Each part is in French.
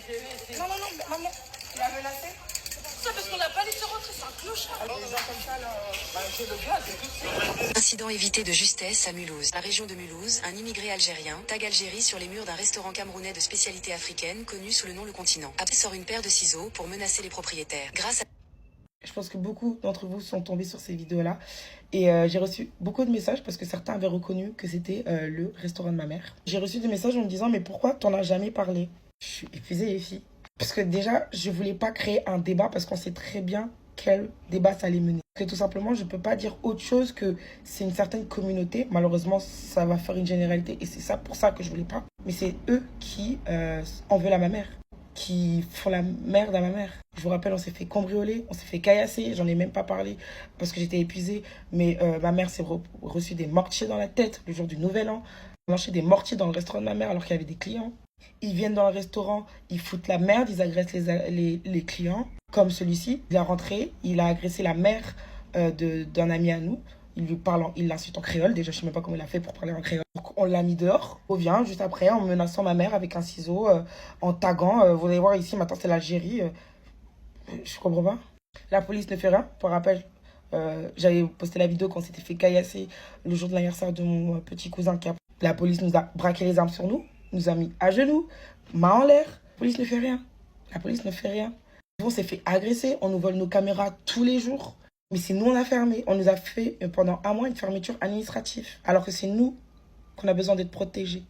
Non, non, non, mais maman, il a menacé. Ça parce qu'on n'a pas laissé rentrer, c'est un clochard. Alors, les gens comme ça, là, c'est le gars, c'est tout. Incident évité de justesse à Mulhouse. La région de Mulhouse, un immigré algérien tag Algérie sur les murs d'un restaurant camerounais de spécialité africaine connu sous le nom Le Continent. Après sort une paire de ciseaux pour menacer les propriétaires. Grâce à... Je pense que beaucoup d'entre vous sont tombés sur ces vidéos-là. Et j'ai reçu beaucoup de messages parce que certains avaient reconnu que c'était le restaurant de ma mère. J'ai reçu des messages en me disant « Mais pourquoi t'en as jamais parlé ?» Je suis épuisée, les filles. Parce que déjà, je voulais pas créer un débat parce qu'on sait très bien quel débat ça allait mener. Parce que tout simplement, je peux pas dire autre chose que c'est une certaine communauté. Malheureusement, ça va faire une généralité et c'est ça pour ça que je voulais pas. Mais c'est eux qui en veulent à ma mère, qui font la merde à ma mère. Je vous rappelle, on s'est fait cambrioler, on s'est fait caillasser, j'en ai même pas parlé parce que j'étais épuisée. Mais ma mère s'est reçue des mortiers dans la tête le jour du Nouvel An. On a acheté des mortiers dans le restaurant de ma mère alors qu'il y avait des clients. Ils viennent dans le restaurant, ils foutent la merde, ils agressent les clients. Comme celui-ci, il est rentré, il a agressé la mère d'un ami à nous. Il l'insulte en créole, déjà je sais même pas comment il a fait pour parler en créole. Donc on l'a mis dehors. On vient juste après en menaçant ma mère avec un ciseau, en taguant. Vous allez voir ici, maintenant c'est l'Algérie. Je comprends pas. La police ne fait rien. Pour rappel, j'avais posté la vidéo quand on s'était fait caillasser le jour de l'anniversaire de mon petit cousin. La police nous a braqué les armes sur nous, nous a mis à genoux, main en l'air. La police ne fait rien. La police ne fait rien. On s'est fait agresser, on nous vole nos caméras tous les jours. Mais c'est nous on a fermé. On nous a fait pendant un mois une fermeture administrative. Alors que c'est nous qu'on a besoin d'être protégés.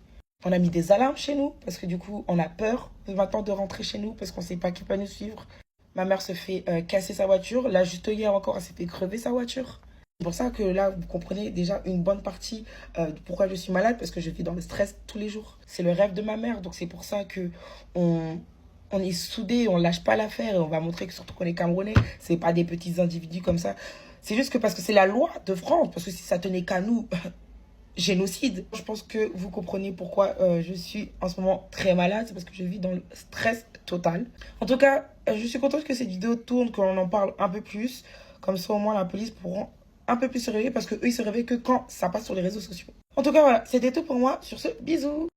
On a mis des alarmes chez nous parce que du coup on a peur maintenant de rentrer chez nous parce qu'on ne sait pas qui peut nous suivre. Ma mère se fait casser sa voiture. Là juste hier encore elle s'est fait crever sa voiture. C'est pour ça que là vous comprenez déjà une bonne partie de pourquoi je suis malade. Parce que je vis dans le stress tous les jours. C'est le rêve de ma mère. Donc c'est pour ça que on est soudés, on lâche pas l'affaire et on va montrer que surtout qu'on est Camerounais, c'est pas des petits individus comme ça. C'est juste que parce que c'est la loi de France, parce que si ça tenait qu'à nous, génocide. Je pense que vous comprenez pourquoi je suis en ce moment très malade, c'est parce que je vis dans le stress total. En tout cas, je suis contente que cette vidéo tourne, qu'on en parle un peu plus, comme ça au moins la police pourra un peu plus se réveiller parce que eux ils se réveillent que quand ça passe sur les réseaux sociaux. En tout cas voilà, c'était tout pour moi. Sur ce, bisous.